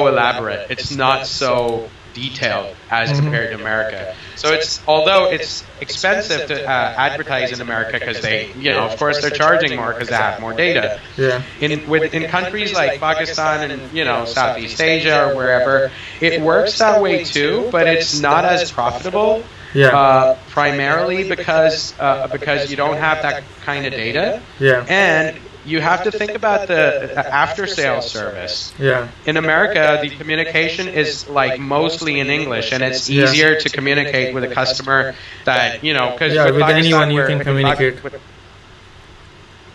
elaborate. It's not so detailed as compared to America. So although it's expensive to advertise in America because of course they're charging more because they have more data. Yeah. In countries like Pakistan and Southeast Asia or wherever, it works that way too, but it's not as profitable. Yeah. Primarily because you don't have that kind of data, Yeah. and you have to think about the after sales service. Yeah. In America, the communication is like mostly in English, and it's Yeah. easier to communicate with a customer that because Yeah, with anyone you where can communicate.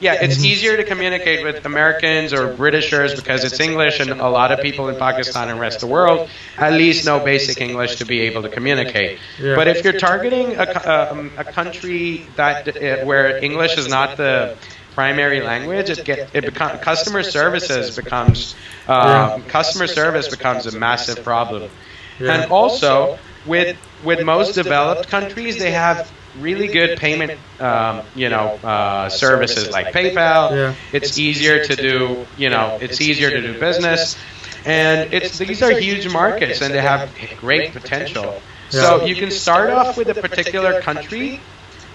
yeah, it's easier to communicate with Americans or Britishers because it's English, and a lot of people in Pakistan and the rest of the world at least know basic English to be able to communicate. Yeah. But if you're targeting a country that where English is not the primary language, customer services becomes customer service becomes a massive problem. Yeah. And also with most developed countries, they have really good payment services like PayPal. Yeah. It's easier to do business, and these are huge markets and they have great potential. So you can start off with a particular country.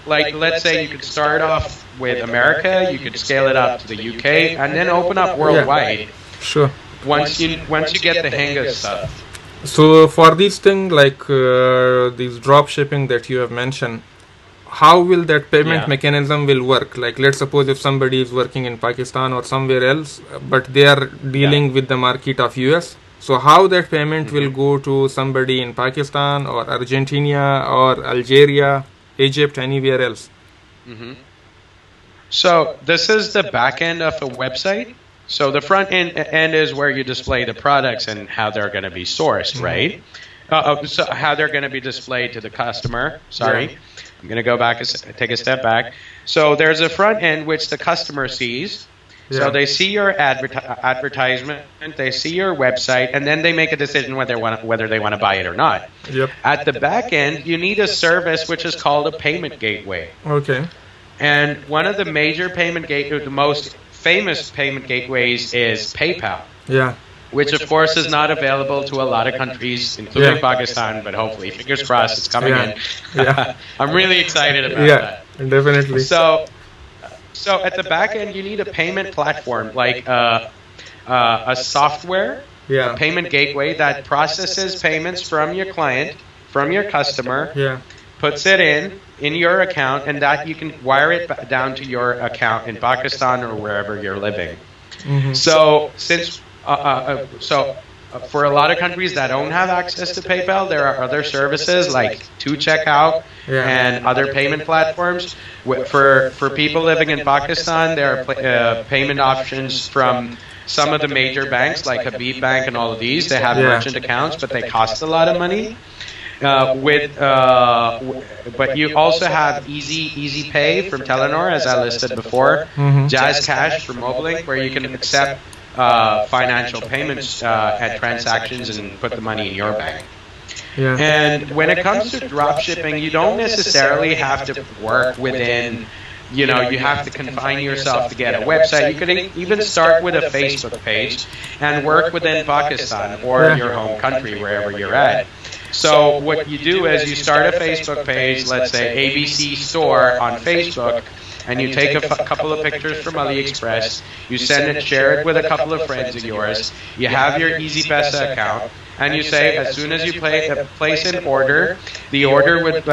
Like, let's say you could start off with America, you could scale it up to the UK, and then open up worldwide. Sure. Once you get the hang of stuff. So for these things like these drop shipping that you have mentioned, how will that payment mechanism will work? Like, let's suppose if somebody is working in Pakistan or somewhere else, but they are dealing with the market of US. So how that payment will go to somebody in Pakistan or Argentina or Algeria, Egypt, anywhere else? So this is the back end of a website. So the front end is where you display the products and how they're going to be sourced, right? So how they're going to be displayed to the customer. Sorry. I'm going to go back, take a step back. So there's a front end which the customer sees. So they see your advertisement, they see your website, and then they make a decision whether they want to buy it or not. Yep. At the back end, you need a service which is called a payment gateway. Okay. And one of the major the most famous payment gateways is PayPal. Yeah. Which of course is not available to a lot of countries, including Pakistan, but hopefully, fingers crossed, it's coming in. I'm really excited about that. Definitely. So at the back end, you need a payment platform, like a software, a payment gateway that processes payments from your client, from your customer, puts it in your account, and that you can wire it down to your account in Pakistan or wherever you're living. So for a lot of countries that don't have access to PayPal, there are other services like 2Checkout and other payment platforms. For people living in Pakistan, there are payment options from some of the major banks like Habib Bank and all of these. They have merchant accounts, but they cost a lot of money. But you also have Easy Pay from Telenor, as I listed before, Jazz Cash from Mobilink, where you can accept financial payments and transactions and put the money in your bank. Yeah. And when it comes to drop shipping, you don't necessarily have to work within, you have to confine yourself to get a website. You could even start with a Facebook page and work within Pakistan or your home country, wherever you're at. So what you do is you start a Facebook page, let's say ABC Store on Facebook, and you take a couple of pictures from AliExpress, you share it with a couple of friends of yours, you have your EasyPesa account, and you say as soon as you place an order, the order would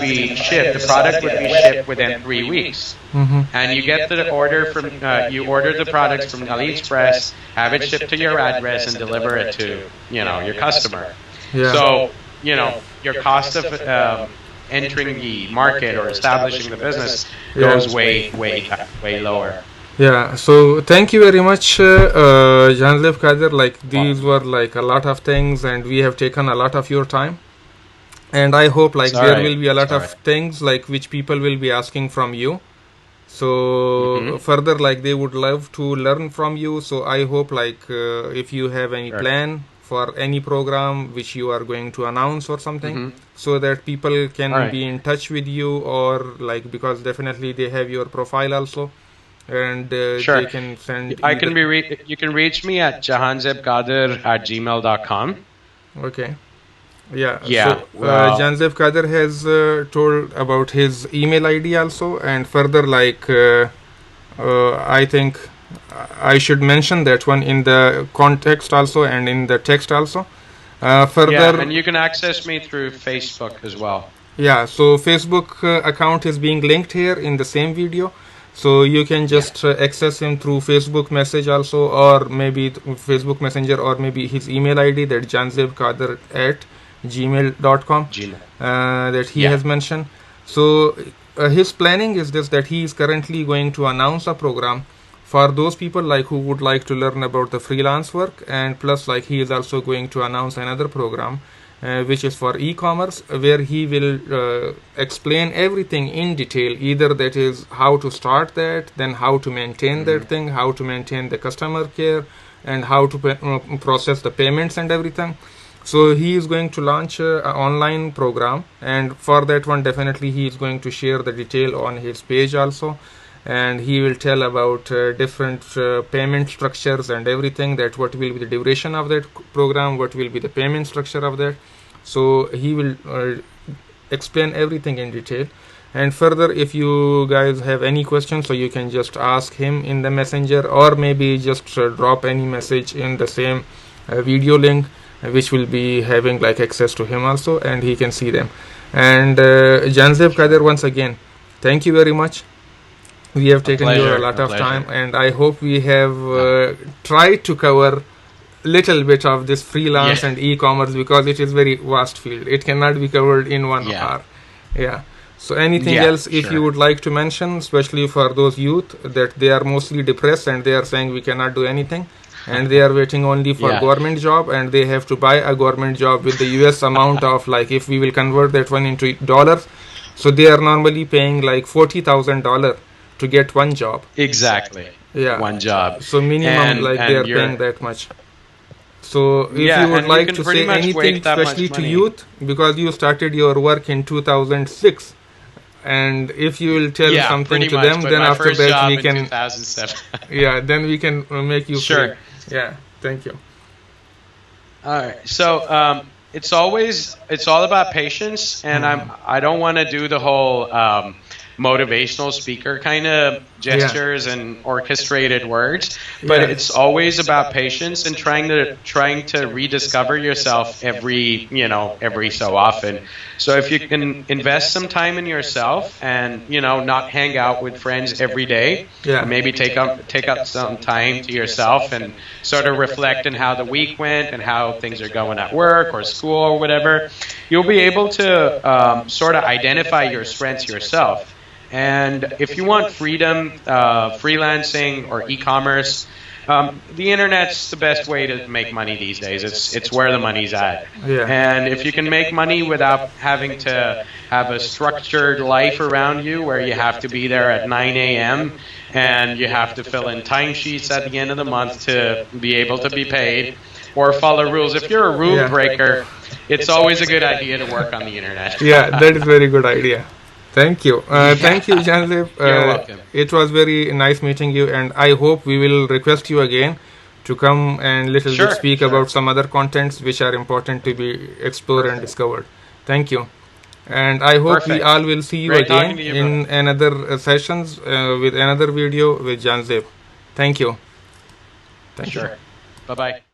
be shipped, the product would be shipped within 3 weeks. And you get the order from, you order the products from AliExpress, have it shipped to your address, and deliver it to, your customer. Yeah. So, your cost of entering the market or establishing the business goes way lower. Yeah, so thank you very much, Janzev Kadir. Like, these were like a lot of things, and we have taken a lot of your time. And I hope like there will be a lot of things like which people will be asking from you. So further, like they would love to learn from you. So I hope like if you have any plan for any program which you are going to announce or something, so that people can be in touch with you, or like, because definitely they have your profile also, and they can send. You can reach me at jahanzebkadir@gmail.com. Okay. Yeah. Yeah. So Janzev Kadir has told about his email ID also, and further like I think I should mention that one in the context also and in the text also. Further, and you can access me through Facebook as well. Yeah, so Facebook account is being linked here in the same video. So you can just access him through Facebook message also, or maybe Facebook Messenger, or maybe his email ID, that janzebkadir@gmail.com that he has mentioned. So his planning is this, that he is currently going to announce a program for those people like who would like to learn about the freelance work, and plus like he is also going to announce another program which is for e-commerce, where he will explain everything in detail, either that is how to start that, then how to maintain that thing, how to maintain the customer care, and how to process the payments and everything. So he is going to launch an online program, and for that one definitely he is going to share the detail on his page also. And he will tell about different payment structures and everything, that what will be the duration of that program, what will be the payment structure of that. So he will explain everything in detail. And further, if you guys have any questions, so you can just ask him in the messenger, or maybe just drop any message in the same video link, which will be having like access to him also, and he can see them. And Janzev Kadir, once again, thank you very much. We have taken you a lot of time, and I hope we have tried to cover little bit of this freelance and e-commerce, because it is very vast field. It cannot be covered in 1 hour. Yeah. So anything else if you would like to mention, especially for those youth that they are mostly depressed and they are saying we cannot do anything, and they are waiting only for government job, and they have to buy a government job with the US amount of, like, if we will convert that one into dollars, so they are normally paying like $40,000 to get one job. Exactly. Yeah. One job. So minimum, like they are paying that much. So if you would like to say anything, especially to youth, because you started your work in 2006, and if you will tell something to them, then after that we can. 2007. Yeah, then we can make you free. Yeah. Thank you. All right. So it's all about patience, and I don't want to do the whole motivational speaker kind of gestures and orchestrated words, but it's always about patience and trying to rediscover yourself every so often. So if you can invest some time in yourself and not hang out with friends every day, maybe take out some time to yourself and sort of reflect on how the week went and how things are going at work or school or whatever, you'll be able to sort of identify your strengths yourself. And if you want freedom, freelancing or e-commerce, The internet's the best way to make money these days. It's where the money's at. Yeah. And if you can make money without having to have a structured life around you where you have to be there at 9 a.m. and you have to fill in timesheets at the end of the month to be able to be paid or follow rules. If you're a rule breaker, it's always a good idea to work on the internet. Yeah, that is very good idea. Thank you. Thank you, Jandeep. You're welcome. It was very nice meeting you, and I hope we will request you again to come and little bit speak about some other contents which are important to be explored and discovered. Thank you. And I hope we all will see you again in another sessions with another video with Jandeep. Thank you. Sure. Bye-bye.